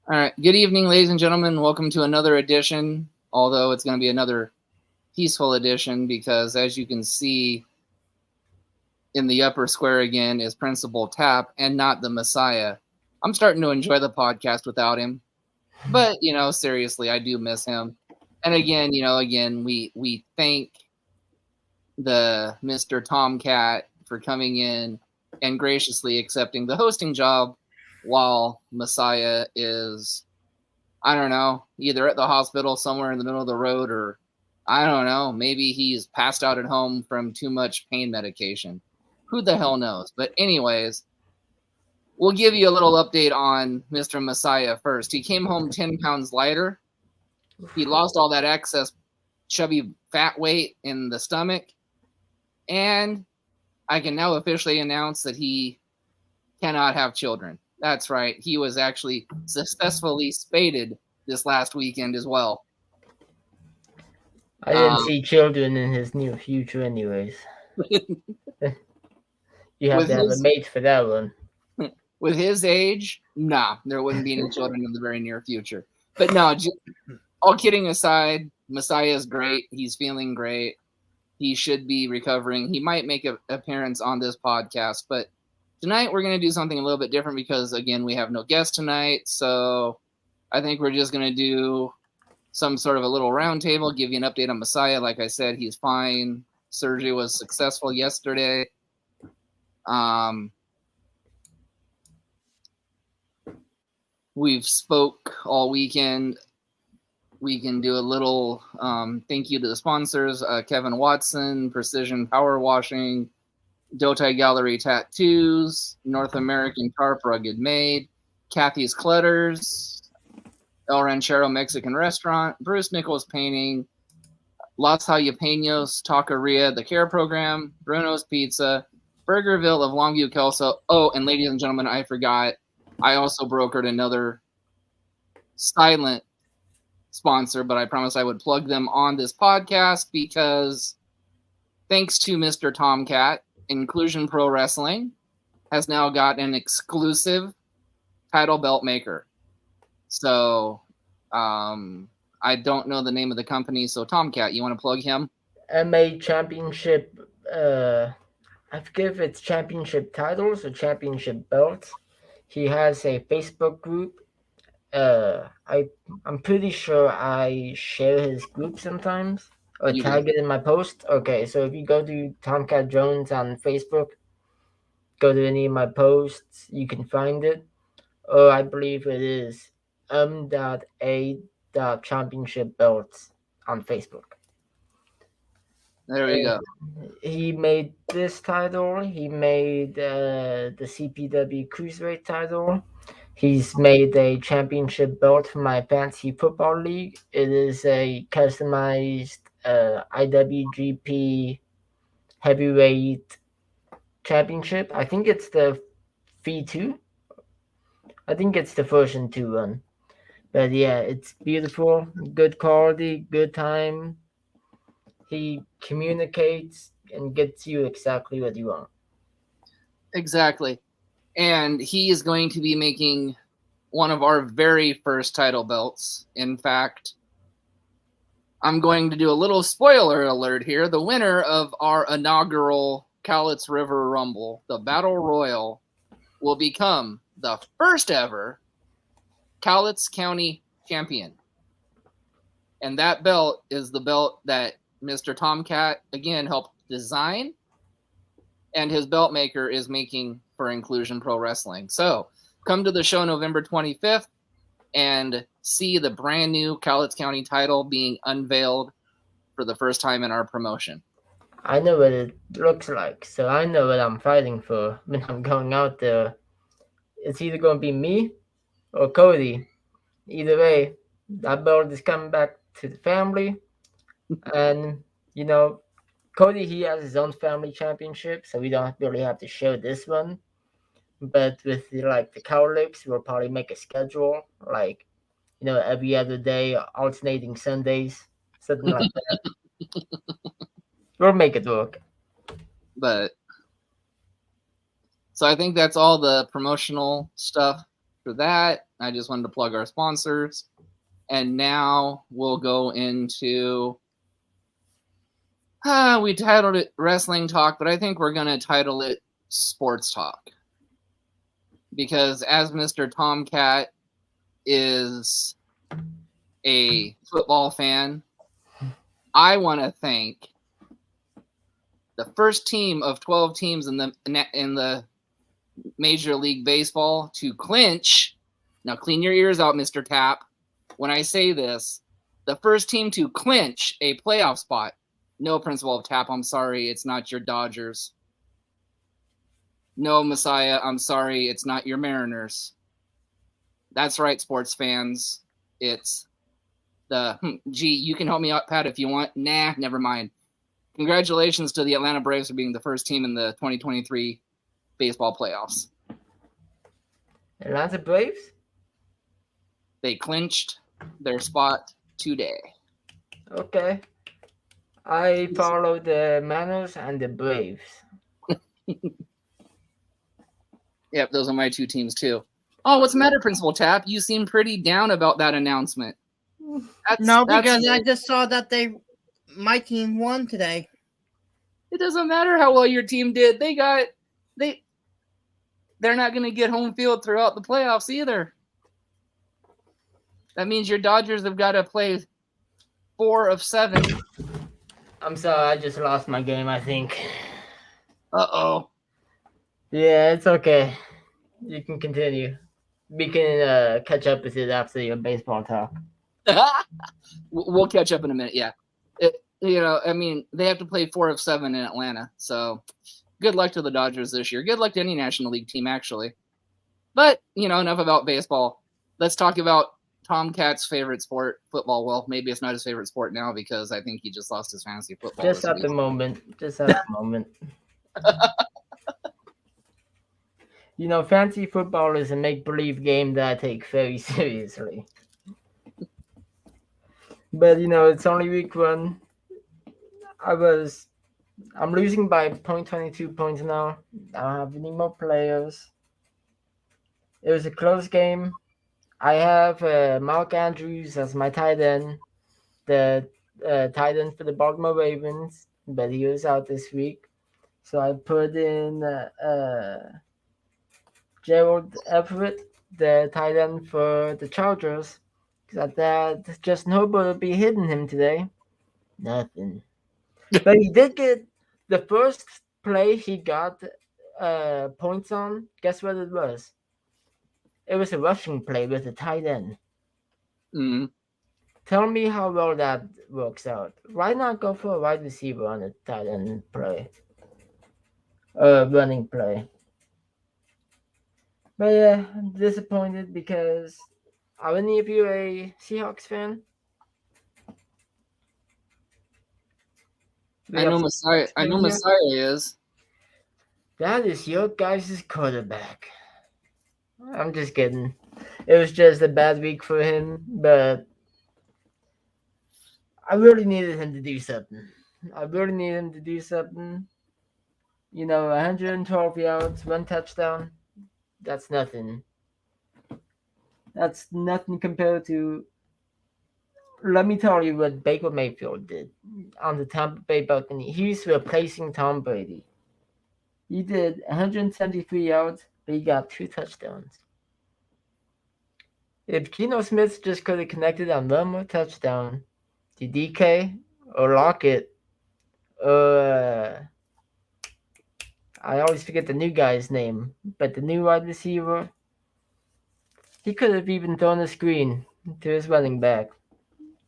All right. Good evening, ladies and gentlemen. Welcome to another edition, although it's going to be another peaceful edition because, as you can see in the upper square again, is Principal Tap and not the Messiah. I'm starting to enjoy the podcast without him, but, seriously, I do miss him. And again, we thank the Mr. Tomcat for coming in and graciously accepting the hosting job while Messiah is, I don't know, either at the hospital somewhere in the middle of the road, or I don't know, maybe he's passed out at home from too much pain medication. Who the hell knows? But anyways, we'll give you a little update on Mr. Messiah first. He came home 10 pounds lighter. He lost all that excess chubby fat weight in the stomach. And I can now officially announce that he cannot have children. That's right. He was actually successfully spaded this last weekend as well. I didn't see children in his near future, anyways. You have to have a mate for that one. With his age, nah, there wouldn't be any children in the very near future. But no, all kidding aside, Messiah is great. He's feeling great. He should be recovering. He might make an appearance on this podcast, but tonight we're going to do something a little bit different because, again, we have no guest tonight. So I think we're just going to do some sort of a little roundtable, give you an update on Messiah. Like I said, he's fine. Surgery was successful yesterday. We've spoke all weekend. We can do a little thank you to the sponsors, Kevin Watson, Precision Power Washing, Dotai Gallery Tattoos, North American Tarp Rugged Made, Kathy's Clutters, El Ranchero Mexican Restaurant, Bruce Nichols Painting, Los Jalapenos Taqueria, The Care Program, Bruno's Pizza, Burgerville of Longview, Kelso. Oh, and ladies and gentlemen, I forgot, I also brokered another silent sponsor, but I promised I would plug them on this podcast because thanks to Mr. Tomcat, Inclusion Pro Wrestling has now got an exclusive title belt maker. So I don't know the name of the company. So Tomcat, you want to plug him? MA Championship, I forget if it's championship titles or championship belts. He has a Facebook group. I'm pretty sure I share his group sometimes or tag it in my post. Okay, so if you go to Tomcat Jones on Facebook, go to any of my posts, you can find it. Or I believe it is m.a.championship belts on Facebook. There we go. He made this title. He made the CPW Cruiserweight title. He's made a championship belt for my fantasy football league. It is a customized IWGP heavyweight championship. I think it's the V2. I think it's the version 2 one. But yeah, it's beautiful, good quality, good time. He communicates and gets you exactly what you want. Exactly. And he is going to be making one of our very first title belts. In fact, I'm going to do a little spoiler alert here. The winner of our inaugural Cowlitz River Rumble, the Battle Royal, will become the first ever Cowlitz County champion. And that belt is the belt that Mr. Tomcat, again, helped design, and his belt maker is making for Inclusion Pro Wrestling. So come to the show November 25th and see the brand new Cowlitz County title being unveiled for the first time in our promotion. I know what it looks like, so I know what I'm fighting for when I'm going out there. It's either going to be me or Cody. Either way, that belt is coming back to the family. And, Cody, he has his own family championship, so we don't really have to show this one. But with the Cowlicks, we'll probably make a schedule, every other day, alternating Sundays, something like that. We'll make it work. But so I think that's all the promotional stuff. for that. I just wanted to plug our sponsors. And now we'll go into we titled it Wrestling Talk, but I think we're going to title it Sports Talk. Because as Mr. Tomcat is a football fan, I want to thank the first team of 12 teams in the Major League Baseball to clinch. Now clean your ears out, Mr. Tap. When I say this, the first team to clinch a playoff spot. No, Principal of Tap, I'm sorry, it's not your Dodgers. No, Messiah, I'm sorry, it's not your Mariners. That's right, sports fans. It's the, you can help me out, Pat, if you want. Nah, never mind. Congratulations to the Atlanta Braves for being the first team in the 2023 baseball playoffs. Atlanta Braves? They clinched their spot today. Okay. I follow the Mariners and the Braves. Yep, those are my two teams too. Oh, what's the matter, Principal Tap? You seem pretty down about that announcement. Because I just saw that my team won today. It doesn't matter how well your team did. They're not going to get home field throughout the playoffs either. That means your Dodgers have got to play 4 of 7. I'm sorry, I just lost my game, I think. Uh-oh. Yeah, it's okay. You can continue. We can catch up with it after your baseball talk. We'll catch up in a minute, yeah. They have to play 4 of 7 in Atlanta, so good luck to the Dodgers this year. Good luck to any National League team, actually. But, enough about baseball. Let's talk about Tomcat's favorite sport, football. Well, maybe it's not his favorite sport now because I think he just lost his fantasy football. Just at the moment. Fantasy football is a make-believe game that I take very seriously. But, it's only week 1. I'm losing by 0.22 points now. I don't have any more players. It was a close game. I have Mark Andrews as my tight end, the tight end for the Baltimore Ravens, but he was out this week. So I put in Gerald Everett, the tight end for the Chargers, because I thought just nobody would be hitting him today. Nothing. But he did get the first play he got points on. Guess what it was? It was a rushing play with a tight end. Mm-hmm. Tell me how well that works out. Why not go for a wide receiver on a tight end play? Running play. But yeah, I'm disappointed because are any of you a Seahawks fan? I know Messiah is. That is your guys' quarterback. I'm just kidding. It was just a bad week for him, but I really needed him to do something. 112 yards, 1 touchdown. That's nothing. That's nothing compared to. Let me tell you what Baker Mayfield did on the Tampa Bay Buccaneers. He's replacing Tom Brady. He did 173 yards, but he got 2 touchdowns. If Geno Smith just could have connected on one more touchdown to DK or Lockett, I always forget the new guy's name, but the new wide receiver, he could have even thrown a screen to his running back,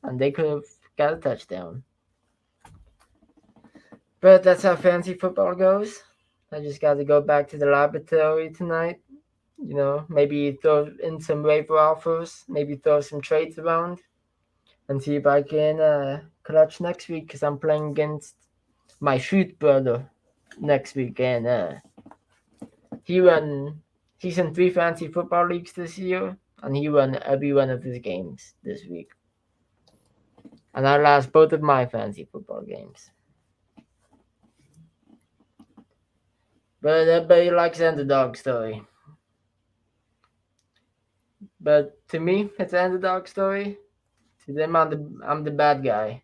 and they could have got a touchdown. But that's how fantasy football goes. I just got to go back to the laboratory tonight. Maybe throw in some waiver offers, maybe throw some trades around, and see if I can clutch next week because I'm playing against my shoot brother next week, and he's in 3 fantasy football leagues this year, and he won every one of his games this week. And I lost both of my fantasy football games. But everybody likes the underdog story. But to me, it's an underdog story. To them, I'm the bad guy,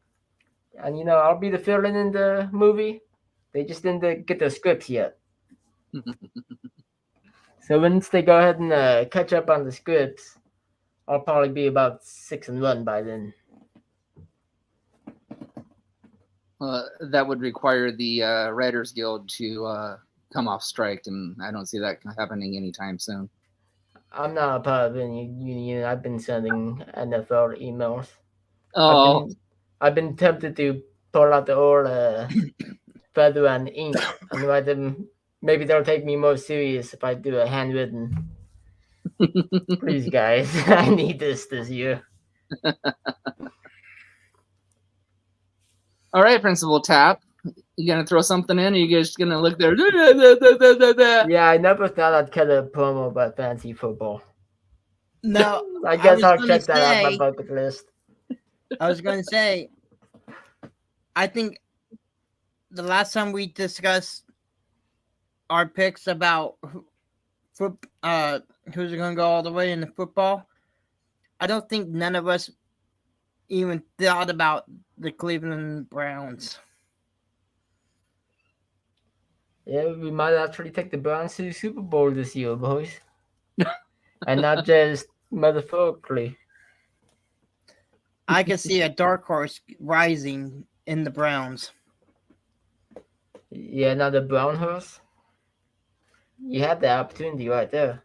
and I'll be the villain in the movie. They just didn't get the scripts yet. So once they go ahead and catch up on the scripts, I'll probably be about 6-1 by then. That would require the Writers Guild to come off strike, and I don't see that happening anytime soon. I'm not a part of any union. I've been sending NFL emails. Oh, I've been tempted to pull out the old feather and ink and write them. Maybe they'll take me more serious if I do a handwritten. Please, guys, I need this year. All right, Principal Tap. You gonna throw something in? Or you guys gonna look there? Yeah, I never thought I'd cut a promo about fantasy football. No, I guess I'll check that off my bucket list. I was going to say, I think the last time we discussed our picks about who's going to go all the way in the football, I don't think none of us even thought about the Cleveland Browns. Yeah, we might actually take the Browns to the Super Bowl this year, boys. And not just metaphorically. I can see a dark horse rising in the Browns. Yeah, not a brown horse. You had the opportunity right there.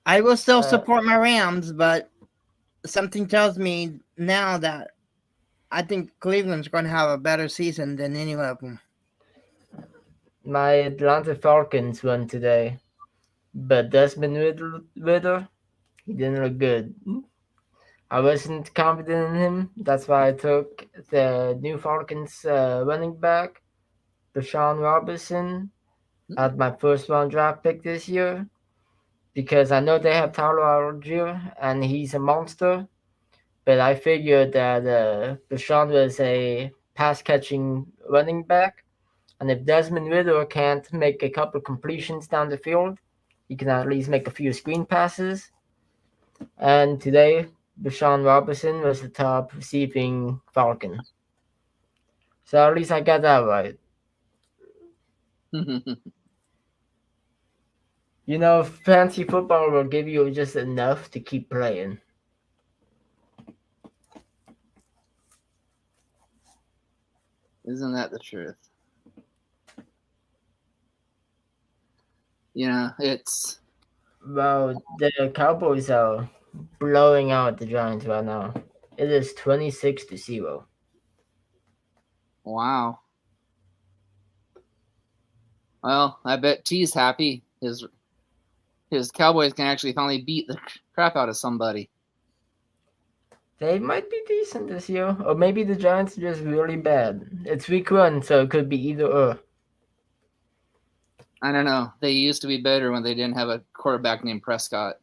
I will still support my Rams, but something tells me now that I think Cleveland's going to have a better season than any of them. My Atlanta Falcons won today, but Desmond Ridder, he didn't look good. I wasn't confident in him. That's why I took the new Falcons running back, Deshaun Robinson, as my first round draft pick this year, because I know they have Tyler Algier and he's a monster. But I figured that Deshaun was a pass-catching running back. And if Desmond Ridder can't make a couple completions down the field, he can at least make a few screen passes. And today, Deshaun Robinson was the top receiving Falcon. So at least I got that right. Fantasy football will give you just enough to keep playing. Isn't that the truth? It's... Well, the Cowboys are blowing out the Giants right now. It is 26-0. Wow. Well, I bet T's happy. His Cowboys can actually finally beat the crap out of somebody. They might be decent this year, or maybe the Giants are just really bad. It's week 1, so it could be either or. I don't know. They used to be better when they didn't have a quarterback named Prescott.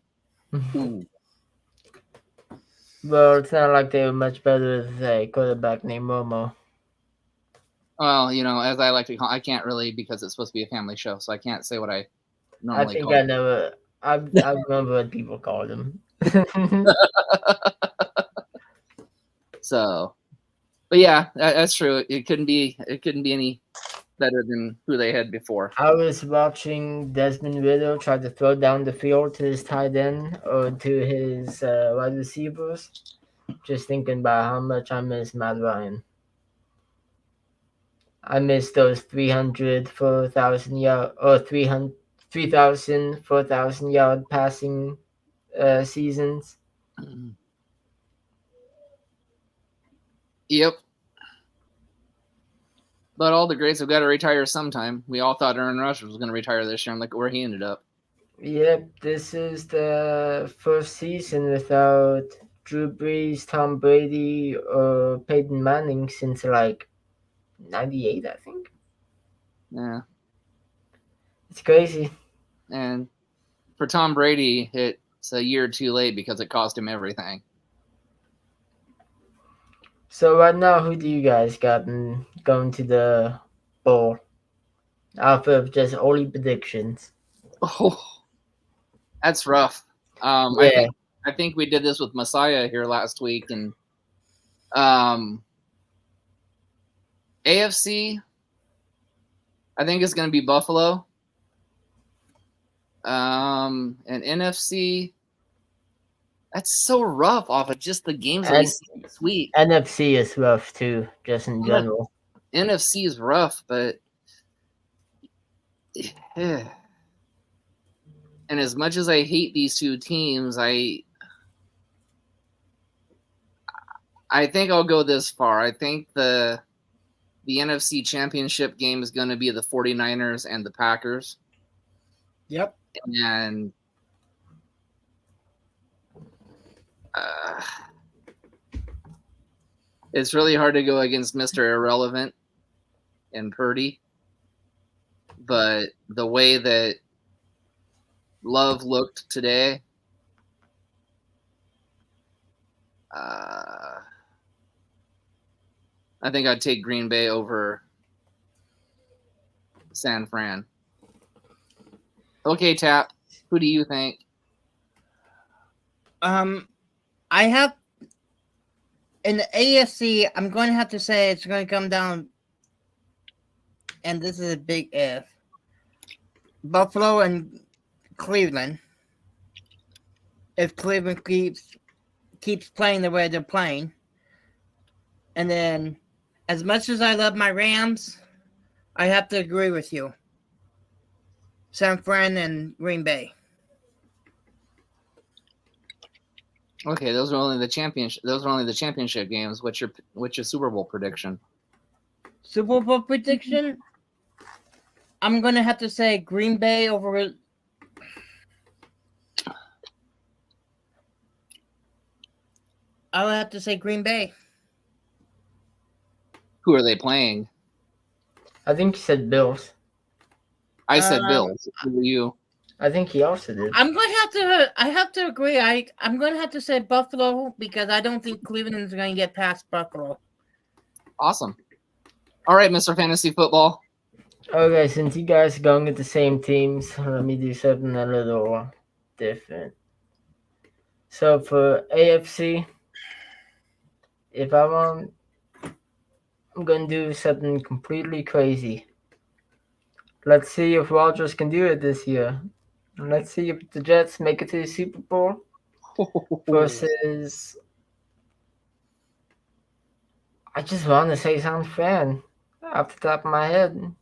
Well, it's not like they were much better with a quarterback named Romo. Well, as I like to call, I can't really, because it's supposed to be a family show, so I can't say what I normally call it. I remember what people called him. So, but yeah, that's true. It couldn't be any better than who they had before. I was watching Desmond Ridder try to throw down the field to his tight end or to his wide receivers, just thinking about how much I miss Matt Ryan. I miss those 300, 4,000 yard or 3,000, 4,000 yard passing seasons. Yep. But all the greats have got to retire sometime. We all thought Aaron Rodgers was going to retire this year, and look where he ended up. Yep, this is the first season without Drew Brees, Tom Brady, or Peyton Manning since 98, I think. Yeah. It's crazy. And for Tom Brady, it's a year too late because it cost him everything. So right now, who do you guys got going to the bowl? Off of just only predictions. Oh. That's rough. Yeah. I think we did this with Messiah here last week, and AFC, I think it's going to be Buffalo. And NFC, that's so rough off of just the games that we see this week. NFC is rough too, just in general. NFC is rough, but and as much as I hate these two teams, I think I'll go this far. I think the NFC Championship game is going to be the 49ers and the Packers. Yep. And it's really hard to go against Mr. Irrelevant and Purdy. But the way that Love looked today, I think I'd take Green Bay over San Fran. Okay, Tap. Who do you think? I have in the AFC. I'm going to have to say it's going to come down, and this is a big if. Buffalo and Cleveland. If Cleveland keeps playing the way they're playing, and then as much as I love my Rams, I have to agree with you. San Fran and Green Bay. Okay, those are only the championship games. What's your Super Bowl prediction? Super Bowl prediction? I'm gonna have to say Green Bay over. I'll have to say Green Bay. Who are they playing? I think he said Bills. I said Bills. Who are you? I think he also did. I'm going to have to. I have to agree. I'm going to have to say Buffalo because I don't think Cleveland is going to get past Buffalo. Awesome. All right, Mr. Fantasy Football. Okay, since you guys are going with the same teams, let me do something a little different. So for AFC, if I want, I'm going to do something completely crazy. Let's see if Rodgers can do it this year. Let's see if the Jets make it to the Super Bowl versus. I just want to say San Fran off the top of my head.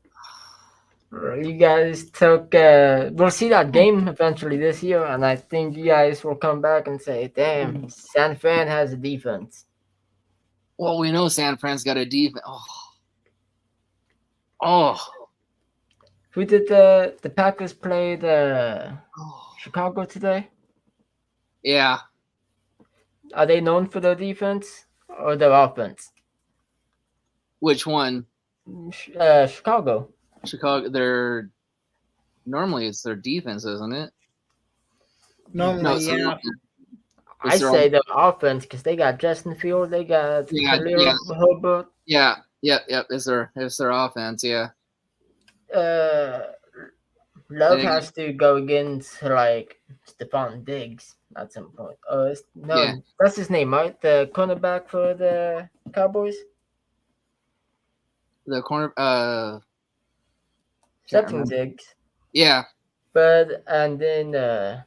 You guys took. We'll see that game eventually this year, and I think you guys will come back and say, "Damn, San Fran has a defense." Well, we know San Fran's got a defense. Oh. Who did the Packers play Chicago today? Yeah. Are they known for their defense or their offense? Which one? Chicago. Chicago. Normally it's their defense, isn't it? Normally, yeah. I say their offense because they got Justin Field, they got Herbert. Yeah. It's their offense. Yeah. Love has to go against like Stephon Diggs at some point. That's his name, right? The cornerback for the Cowboys. The corner, Stephon Diggs. Yeah. But and then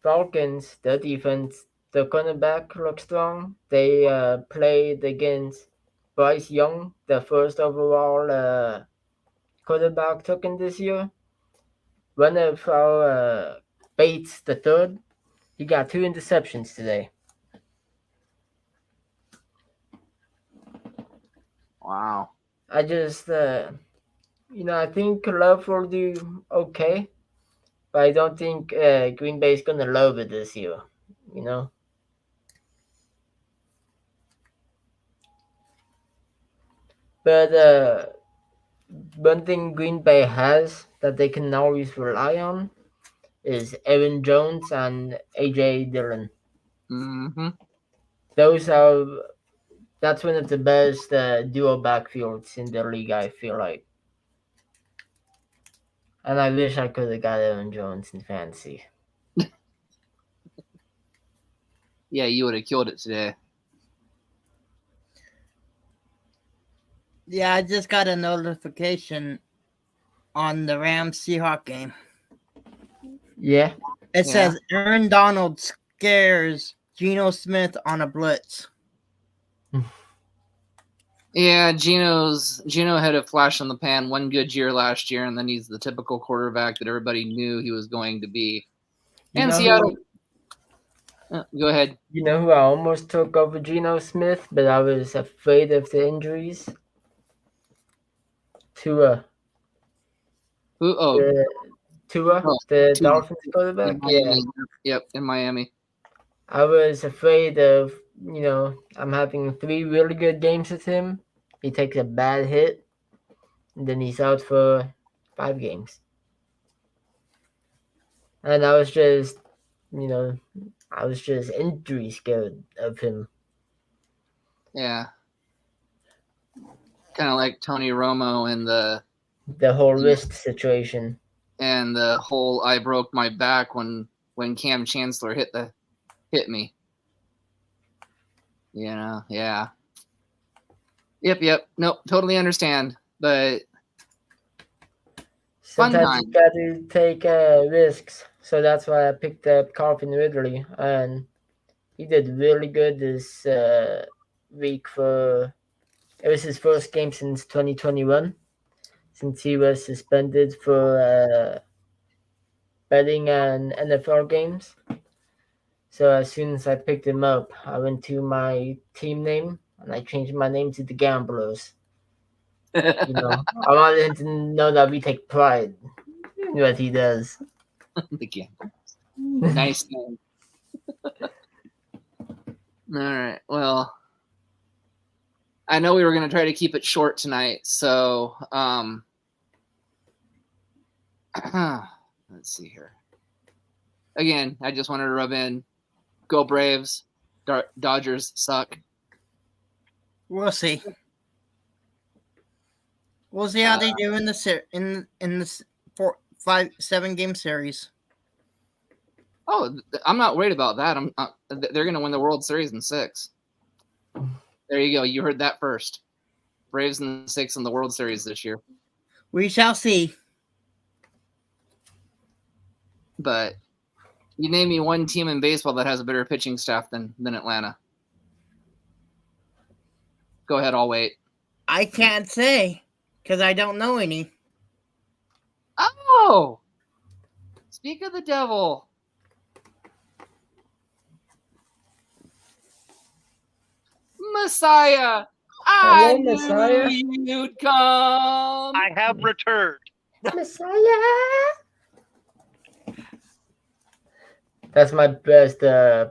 Falcons, their defense, the cornerback looks strong. They played against Bryce Young, the first overall quarterback taken this year. One of our Bates, the third, he got 2 interceptions today. Wow. I just, I think Love will do okay, but I don't think Green Bay is gonna love it this year. But one thing Green Bay has that they can always rely on is Aaron Jones and AJ Dillon. Mm-hmm. That's one of the best dual backfields in the league, I feel like. And I wish I could have got Aaron Jones in fantasy. Yeah, you would have killed it today. Yeah, I just got a notification on the Rams Seahawks game. Yeah. It Yeah. says Aaron Donald scares Geno Smith on a blitz. Yeah, Gino had a flash in the pan, one good year last year, and then he's the typical quarterback that everybody knew he was going to be. And Seattle. Go ahead. You know who I almost took over Geno Smith, but I was afraid of the injuries? Tua. Oh, Tua, Oh, the Tua. Dolphins quarterback. Yeah. Yep, in Miami. I was afraid of, I'm having 3 really good games with him. He takes a bad hit, and then he's out for 5 games. And I was just, injury scared of him. Yeah. Kind of like Tony Romo and the whole wrist situation. And the whole I broke my back when Cam Chancellor hit me. Yeah. Yep. Nope, totally understand. But sometimes you got to take risks. So that's why I picked up Calvin Ridley, and he did really good this week. It was his first game since 2021, since he was suspended for betting on NFL games. So as soon as I picked him up, I went to my team name and I changed my name to the Gamblers. I wanted him to know that we take pride in what he does. The Gamblers. Nice name. All right. Well, I know we were going to try to keep it short tonight, so let's see here. Again, I just wanted to rub in. Go Braves. Dodgers suck. We'll see. We'll see how they do in this 7 game series. Oh, I'm not worried about that. They're going to win the World Series in 6. There you go. You heard that first. Braves in 6 in the World Series this year. We shall see. But you name me one team in baseball that has a better pitching staff than Atlanta. Go ahead, I'll wait. I can't say because I don't know any. Oh! Speak of the devil. Messiah! I knew Messiah. you'd come. I have returned. Messiah! That's my best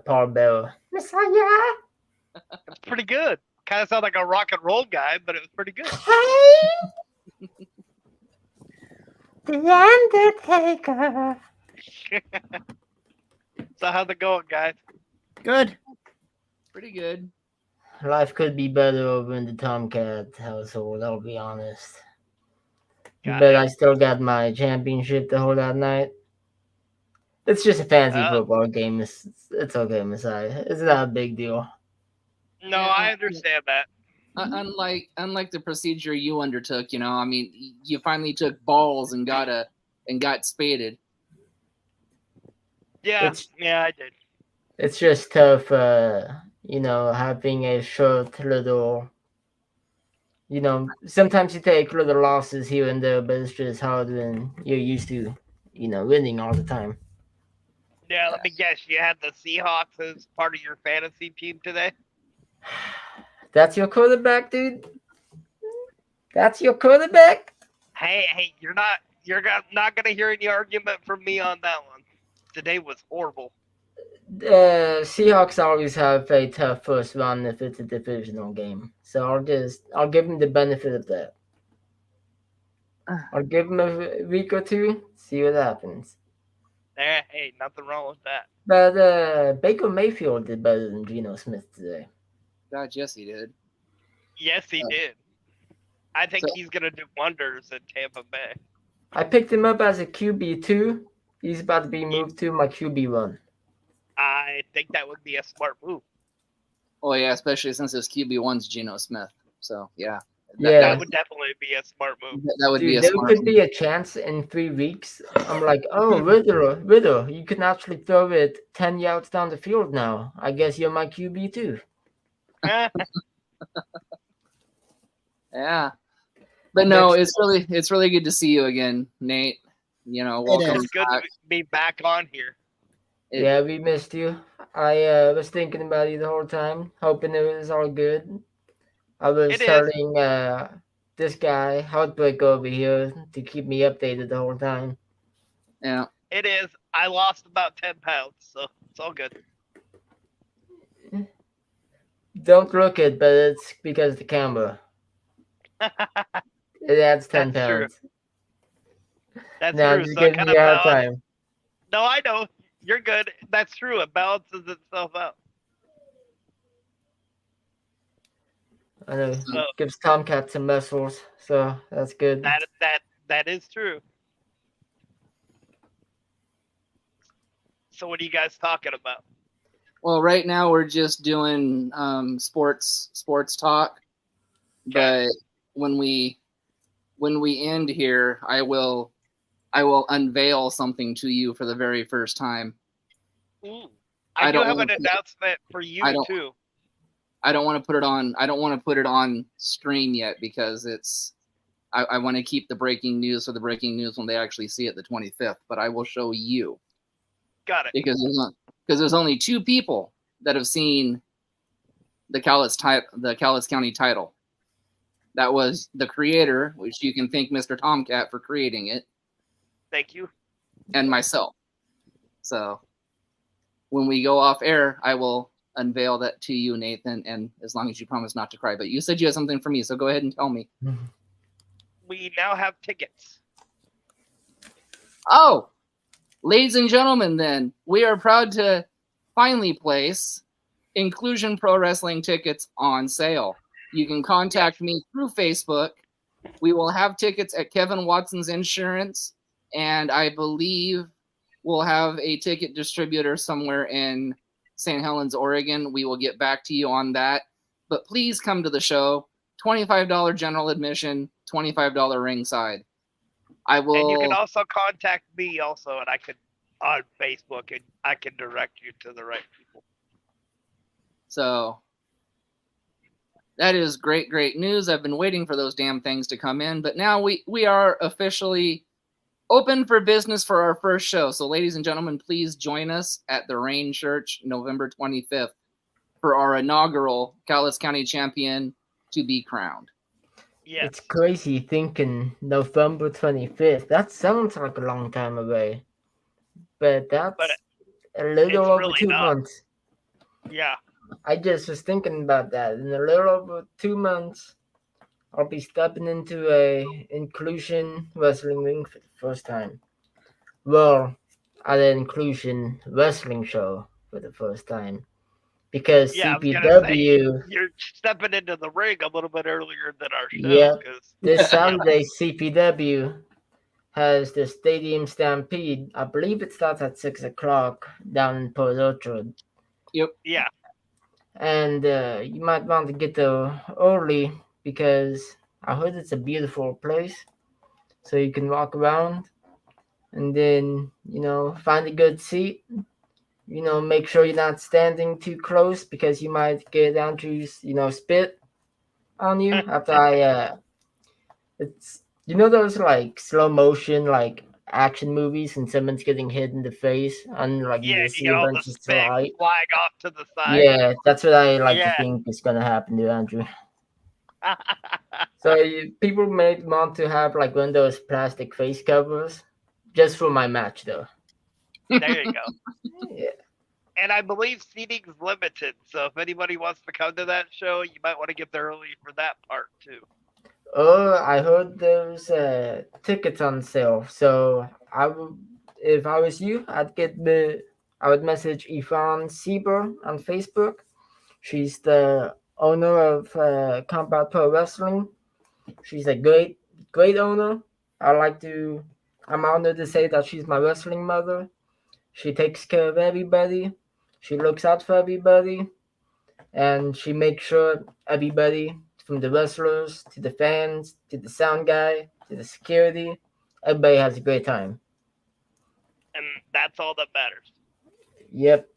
Paul Bell. Messiah! It's pretty good. Kind of sound like a rock and roll guy, but it was pretty good. Hey! The Undertaker! So how's it going, guys? Good. Pretty good. Life could be better over in the Tomcat household, I'll be honest. But I still got my championship to hold that night. It's just a fantasy football game. It's okay, Messiah. It's not a big deal. No, I understand that. Unlike the procedure you undertook, you finally took balls and got spaded. Yeah, I did. It's just tough, having a short little. Sometimes you take little losses here and there, but it's just hard when you're used to, winning all the time. Yeah, let me guess. You had the Seahawks as part of your fantasy team today? That's your quarterback, dude? That's your quarterback? Hey, you're not gonna hear any argument from me on that one. Today was horrible. Seahawks always have a tough first round if it's a divisional game. So I'll give them the benefit of that. I'll give them a week or two, see what happens. Hey, nothing wrong with that. But Baker Mayfield did better than Geno Smith today. God, yes, he did. Yes, he did. I think he's going to do wonders in Tampa Bay. I picked him up as a QB2. He's about to be moved to my QB1. I think that would be a smart move. Oh yeah, especially since his QB1's Geno Smith. So yeah, Yeah. That would definitely be a smart move. that would be Dude, a there smart could move. be a chance in 3 weeks. I'm like, oh, Riddle, you can actually throw it 10 yards down the field now. I guess you're my QB too. Yeah, but no, Next- it's really good to see you again, Nate. You know, It welcome is. It's good back. to be back on here. Yeah, we missed you. I was thinking about you the whole time, hoping it was all good. I was It is. telling this guy, Heartbreak over here, to keep me updated the whole time. Yeah, It is. I lost about 10 pounds, so it's all good. Don't look it, but it's because of the camera. It adds 10 That's true. pounds. That's Now true. just So it giving kind you of a hard balances. time. No, I know. You're good. That's true. It balances itself out. I know. So Gives Tomcat some muscles, so that's good. that is true. So what are you guys talking about? well, right now we're just doing sports talk, Okay. but when we end here, I will unveil something to you for the very first time. Ooh. I I do don't have wanna an put it- announcement for you I don't- too. I don't want to put it on. I don't want to put it on stream yet because it's. I want to keep the breaking news for the breaking news when they actually see it the 25th. But I will show you Got it. because there's only 2 people that have seen the Cowlitz County title. That was the creator, which you can thank Mr. Tomcat for creating it, Thank you. and myself. So when we go off air, I will unveil that to you, Nathan, and as long as you promise not to cry. But you said you had something for me, so go ahead and tell me. We now have tickets. Oh, ladies and gentlemen, then we are proud to finally place Inclusion Pro Wrestling tickets on sale. You can contact me through Facebook. We will have tickets at Kevin Watson's Insurance, and I believe we'll have a ticket distributor somewhere in St. Helens, Oregon. We will get back to you on that. But please come to the show. $25 general admission, $25 ringside. I will. And you can also contact me also, and I could on Facebook, and I can direct you to the right people. So that is great news. I've been waiting for those damn things to come in, but now we are officially open for business for our first show. So ladies and gentlemen, please join us at the Rain Church November 25th for our inaugural Cowlitz County champion to be crowned. Yes. It's crazy thinking November 25th. That sounds like a long time away. But that's a little it's over really 2 not. months. Yeah. I just was thinking about that. In a little over 2 months, I'll be stepping into a inclusion wrestling ring for the first time. Well, at an inclusion wrestling show for the first time. Because Yeah, I was gonna CPW, You're stepping into the ring a little bit earlier than our show. Yep. 'Cause, this Saturday, CPW has the Stadium Stampede. I believe it starts at 6 o'clock down in Port Orchard. yeah. And you might want to get there early because I heard it's a beautiful place. So you can walk around and then, find a good seat. Make sure you're not standing too close because you might get Andrew's, spit on you after it's, those like slow motion, like action movies and someone's getting hit in the face and like Yeah, you you just see get a all the bunch of spit light. flying off to the side. Yeah, that's what I like Yeah. to think is gonna happen to Andrew. So people may want to have like one of those plastic face covers, just for my match though. There you go. Yeah. And I believe seating's limited, so if anybody wants to come to that show, you might want to get there early for that part too. Oh, I heard there's tickets on sale. So if I was you, I would message Yvonne Sieber on Facebook. She's the owner of Combat Pro Wrestling. She's a great owner. I'm honored to say that she's my wrestling mother. She takes care of everybody. She looks out for everybody, and she makes sure everybody, from the wrestlers to the fans to the sound guy to the security, everybody has a great time. And that's all that matters. Yep.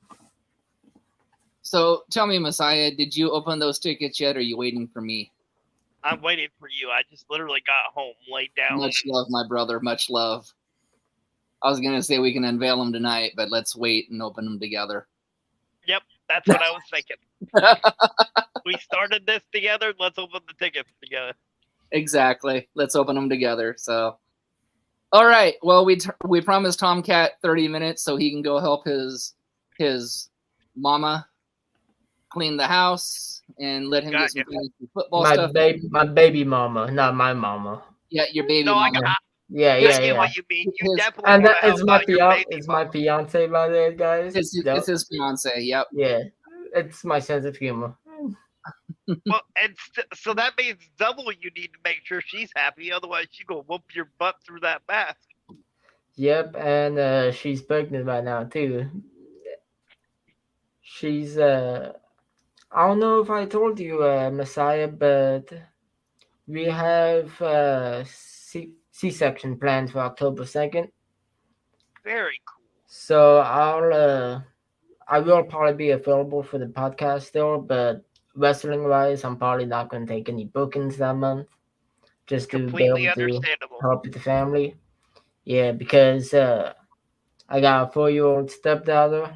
So tell me, Messiah, did you open those tickets yet? Or are you waiting for me? I'm waiting for you. I just literally got home, laid down. Much love, my brother. Much love. I was gonna say we can unveil them tonight, but let's wait and open them together. Yep, that's what I was thinking. We started this together. Let's open the tickets together. Exactly. Let's open them together. So, all right. Well, we promised Tomcat 30 minutes so he can go help his mama clean the house and let him get some fantasy football stuff. My baby mama, not my mama. Yeah, your baby No, mama. Yeah, I yeah, get yeah. what you mean. You His- definitely And wanna that help is my out your baby my mama. fiance, by the way, guys. It's his fiance. Yep. Yeah, it's my sense of humor. Well, and so that means double. You need to make sure she's happy, otherwise you go whoop your butt through that mask. Yep, and she's pregnant right now too. She's I don't know if I told you, Messiah, but we have C-section planned for October 2nd. Very cool. So I will probably be available for the podcast still, but wrestling wise, I'm probably not going to take any bookings that month, just to be Completely able to understandable. help with the family. Yeah, because I got a 4-year-old stepdaughter.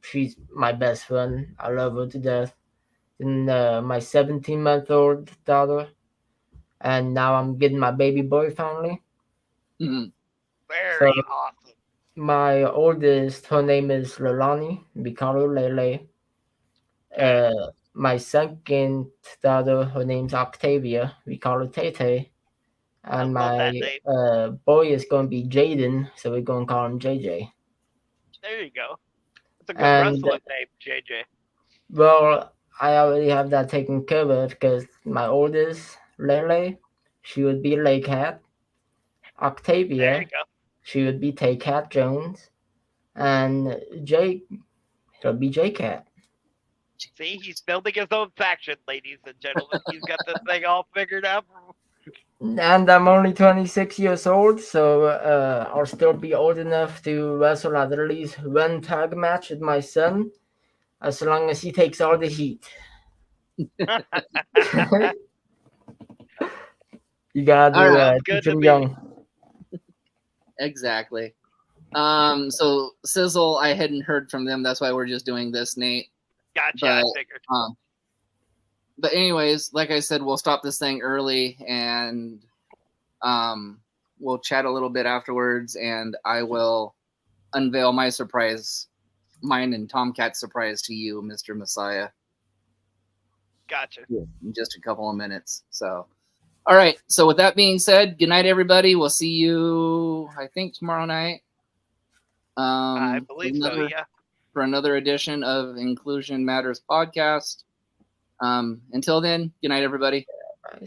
She's my best friend. I love her to death. And my 17-month-old daughter, and now I'm getting my baby boy finally. Mhm. Very So- awesome. My oldest, her name is Lolani. We call her Lele. My second daughter, her name's Octavia. We call her Tay. And I love that my boy is going to be Jaden, so we're going to call him JJ. There you go. It's a good And- wrestling name, JJ. Well, I already have that taken care of because my oldest, Lele, she would be Lay Cat. There Octavia, you go. she would be Tay Cat Jones. And Jake, he'll be J Cat. See, he's building his own faction, ladies and gentlemen. He's got this thing all figured out. And I'm only 26 years old, so I'll still be old enough to wrestle at least one tag match with my son, as long as he takes all the heat. You gotta All right, sounds good teach to him me. young. Exactly. So Sizzle, I hadn't heard from them. That's why we're just doing this, Nate. Gotcha, I But- figured. But anyways, like I said, we'll stop this thing early and we'll chat a little bit afterwards, and I will unveil my surprise, mine and Tomcat's surprise to you, Mr. Messiah, Gotcha. in just a couple of minutes. So, all right. So with that being said, good night, everybody. We'll see you, I think, tomorrow night. I believe so, yeah. For another edition of Inclusion Matters podcast. Until then, good night, everybody.